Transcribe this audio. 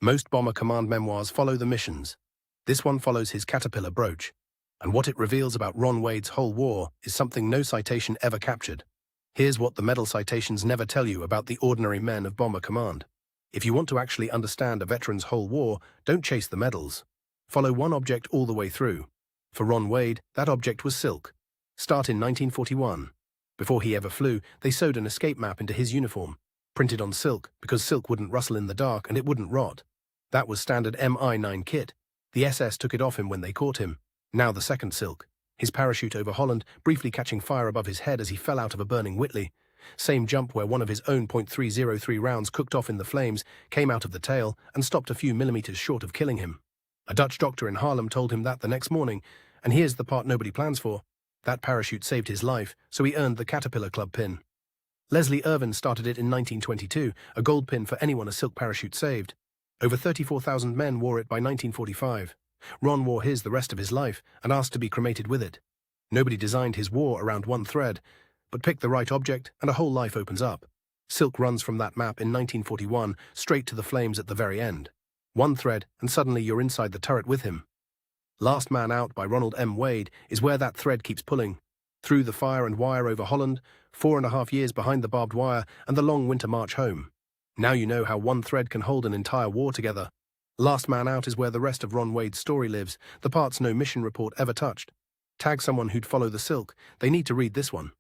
Most Bomber Command memoirs follow the missions. This one follows his caterpillar brooch. And what it reveals about Ron Wade's whole war is something no citation ever captured. Here's what the medal citations never tell you about the ordinary men of Bomber Command. If you want to actually understand a veteran's whole war, don't chase the medals. Follow one object all the way through. For Ron Wade, that object was silk. Start in 1941. Before he ever flew, they sewed an escape map into his uniform, printed on silk because silk wouldn't rustle in the dark and it wouldn't rot. That was standard Mi-9 kit. The SS took it off him when they caught him. Now the second silk. His parachute over Holland, briefly catching fire above his head as he fell out of a burning Whitley. Same jump where one of his own .303 rounds cooked off in the flames, came out of the tail, and stopped a few millimeters short of killing him. A Dutch doctor in Harlem told him that the next morning, and here's the part nobody plans for. That parachute saved his life, so he earned the Caterpillar Club pin. Leslie Irvin started it in 1922, a gold pin for anyone a silk parachute saved. Over 34,000 men wore it by 1945. Ron wore his the rest of his life and asked to be cremated with it. Nobody designed his war around one thread, but pick the right object and a whole life opens up. Silk runs from that map in 1941 straight to the flames at the very end. One thread and suddenly you're inside the turret with him. Last Man Out by Ronald M. Wade is where that thread keeps pulling. Through the fire and wire over Holland, 4.5 years behind the barbed wire and the long winter march home. Now you know how one thread can hold an entire war together. Last Man Out is where the rest of Ron Wade's story lives, the parts no mission report ever touched. Tag someone who'd follow the silk. They need to read this one.